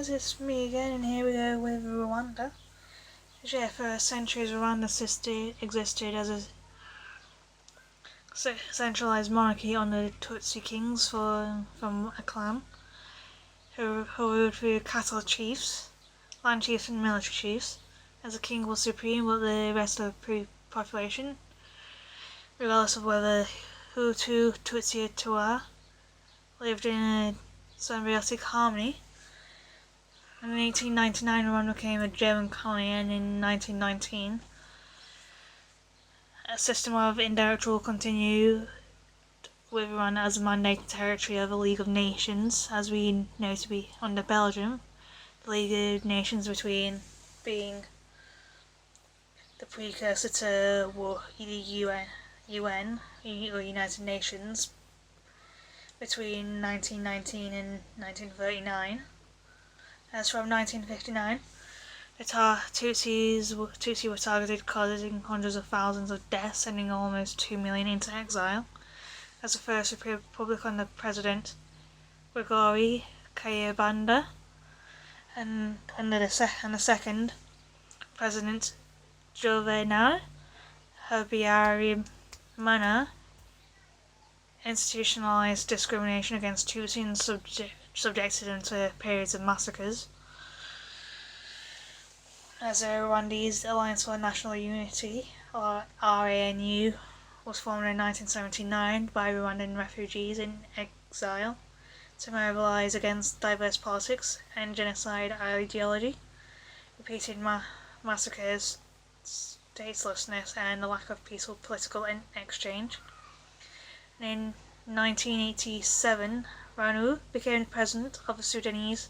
guys, it's me again, and here we go with Rwanda. Yeah, for centuries Rwanda existed as a centralised monarchy under Tutsi kings from a clan who ruled through cattle chiefs, land chiefs and military chiefs, as the king was supreme, but the rest of the population, regardless of whether Hutu, Tutsi or Twa, lived in a symbiotic harmony. In 1899, Rwanda became a German colony, and in 1919, a system of indirect rule continued with Rwanda as a mandated territory of the League of Nations, as we know to be under Belgium. The League of Nations being the precursor to the UN or United Nations between 1919 and 1939. As from 1959, the Tutsi were targeted, causing hundreds of thousands of deaths, sending almost 2 million into exile. As the first republic under President Gregory Kayibanda, and the second President Juvenal Habyarimana, institutionalized discrimination against Tutsi and subjected them to periods of massacres. As the Rwandese Alliance for National Unity, or RANU, was formed in 1979 by Rwandan refugees in exile to mobilize against diverse politics and genocide ideology, repeated massacres, statelessness, and a lack of peaceful political exchange. And in 1987, Ranu became the president of the Sudanese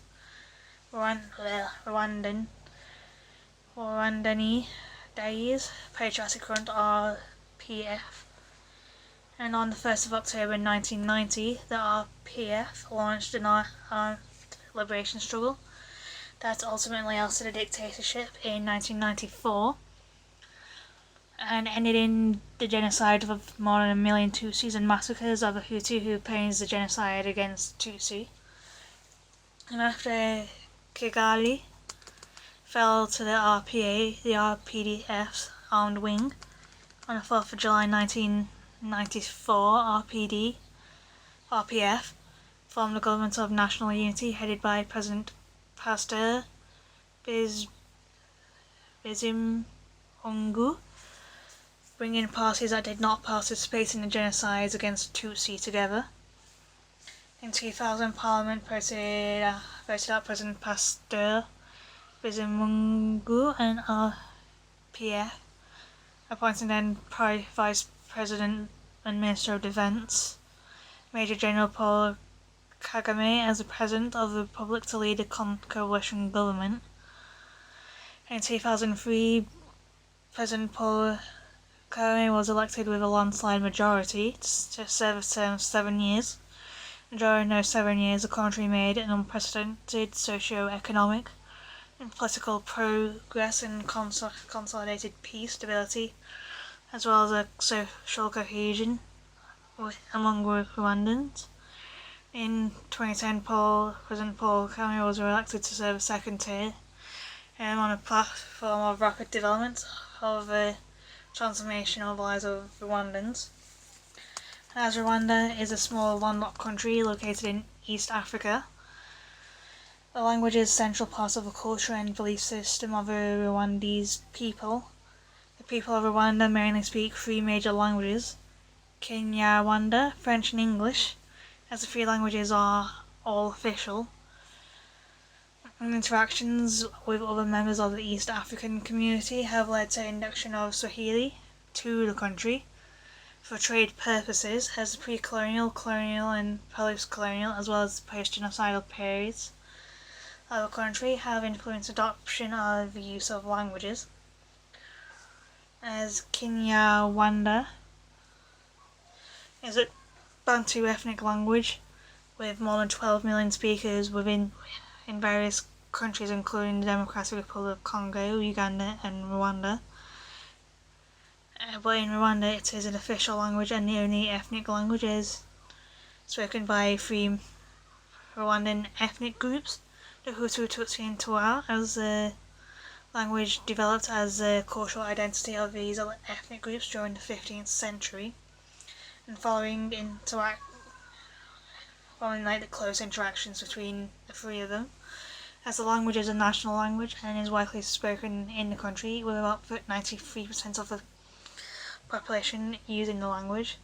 Rwandani Patriotic Front (RPF), and on the 1st of October 1990, the RPF launched an armed liberation struggle that ultimately ousted a dictatorship in 1994 and ended in the genocide of more than 1 million Tutsis and massacres of the Hutu, who opposed the genocide against Tutsi. And after Kigali fell to the RPDF's armed wing on the 4th of July 1994, RPF formed the Government of National Unity headed by President Pastor Bizimungu, bringing parties that did not participate in the genocides against Tutsi together. In 2000, Parliament voted out President Pastor Bizimungu and RPF, appointing then Vice President and Minister of Defence, Major General Paul Kagame, as the President of the Republic to lead a coalition government. In 2003, President Paul Kagame was elected with a landslide majority to serve a term of 7 years. During those 7 years, the country made an unprecedented socio-economic and political progress and consolidated peace, stability, as well as a social cohesion among Rwandans. In 2010, President Paul Kagame was elected to serve a second term on a platform of rapid development of the transformation of the lives of Rwandans. As Rwanda is a small landlocked country located in East Africa, the language is a central part of the culture and belief system of the Rwandese people. The people of Rwanda mainly speak 3 major languages: Kinyarwanda, French and English, as the 3 languages are all official. And interactions with other members of the East African community have led to induction of Swahili to the country for trade purposes, as the pre-colonial, colonial and post-colonial, as well as post-genocidal periods of the country have influenced adoption of the use of languages. As Kinyarwanda is a Bantu ethnic language with more than 12 million speakers in various countries, including the Democratic Republic of Congo, Uganda and Rwanda. But in Rwanda it is an official language and the only ethnic language is spoken by 3 Rwandan ethnic groups: the Hutu, Tutsi and Twa as a language developed as a cultural identity of these ethnic groups during the 15th century, and following the close interactions between the three of them, as the language is a national language and is widely spoken in the country, with about 93% of the population using the language,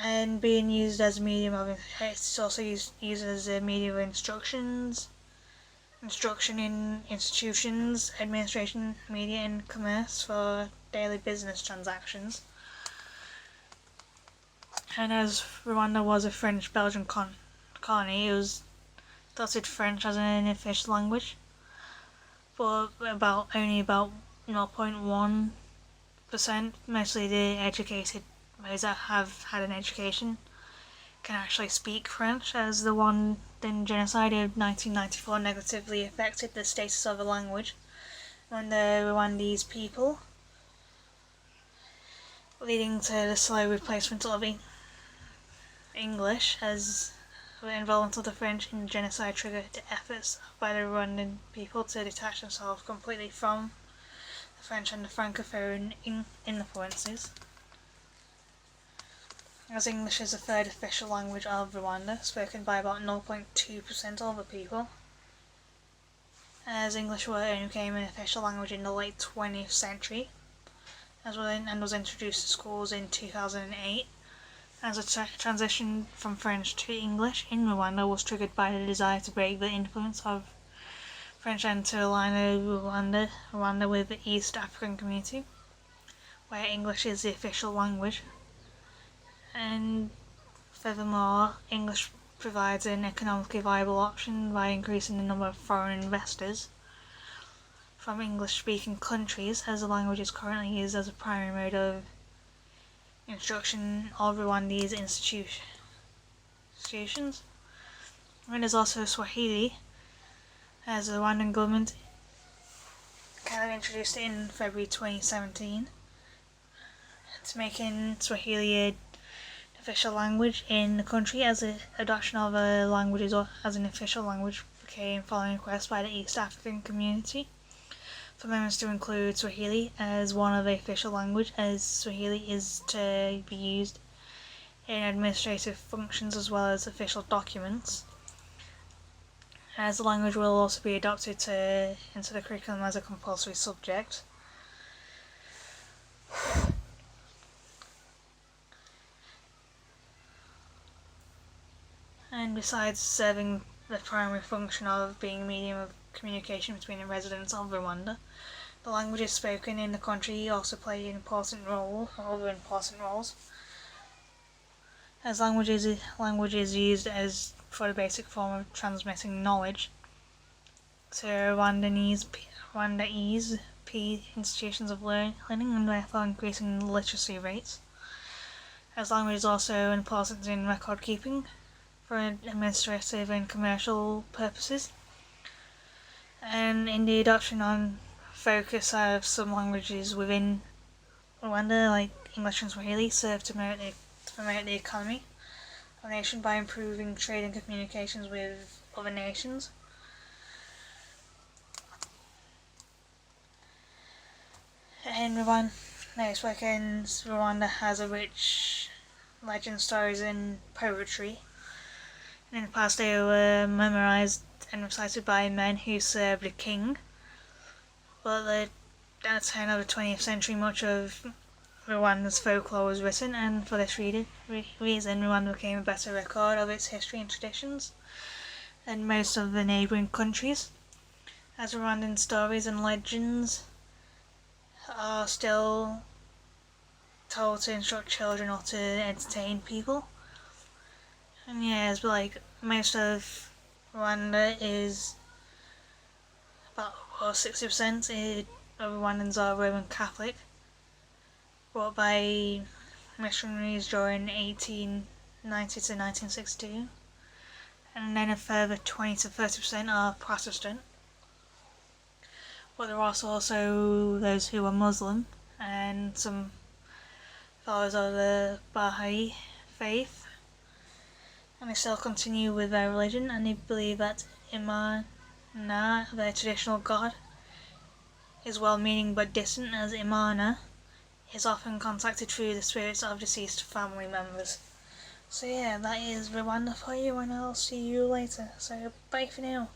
and being used as a medium of it's also used as a medium of instruction in institutions, administration, media and commerce for daily business transactions. And as Rwanda was a French-Belgian colony, it was adopted French as an official language, but only about 0.1%, mostly the educated, those that have had an education, can actually speak French, as the Rwandan genocide of 1994 negatively affected the status of the language among the Rwandese people, leading to the slow replacement of English, as the involvement of the French in the genocide triggered efforts by the Rwandan people to detach themselves completely from the French and the Francophone influences. As English is the third official language of Rwanda, spoken by about 0.2% of the people, as English only became an official language in the late 20th century, and was introduced to schools in 2008, as a transition from French to English in Rwanda was triggered by the desire to break the influence of French and to align Rwanda with the East African community, where English is the official language. And furthermore, English provides an economically viable option by increasing the number of foreign investors from English-speaking countries, as the language is currently used as a primary mode of instruction of Rwandese institutions. And there's also Swahili, as the Rwandan government kind of introduced it in February 2017. It's making Swahili an official language in the country, as the adoption of a language as an official language became following request by the East African community for members to include Swahili as one of the official language, as Swahili is to be used in administrative functions as well as official documents, as the language will also be adopted into the curriculum as a compulsory subject. And besides serving the primary function of being a medium of communication between the residents of Rwanda, the languages spoken in the country also play other important roles, as language is used as for the basic form of transmitting knowledge to Rwandese institutions of learning, and therefore increasing literacy rates, as language is also important in record keeping for administrative and commercial purposes, and in the adoption on focus of some languages within Rwanda, like English and Swahili, serve to promote the economy of the nation by improving trade and communications with other nations. In Rwanda has a rich legend, stories and poetry. And in the past they were memorized and recited by men who served the king. But at the turn of the 20th century, much of Rwanda's folklore was written, and for this reason, Rwanda became a better record of its history and traditions than most of the neighbouring countries, as Rwandan stories and legends are still told to instruct children or to entertain people. And yeah, it's like most of Rwanda is about 60% of Rwandans are Roman Catholic, brought by missionaries during 1890 to 1962, and then a further 20 to 30% are Protestant. But there are also those who are Muslim and some followers of the Baha'i faith, and they still continue with their religion, and they believe that Imana, their traditional god, is well-meaning but distant, as Imana is often contacted through the spirits of deceased family members. So yeah, that is Rwanda for you, and I'll see you later. So bye for now.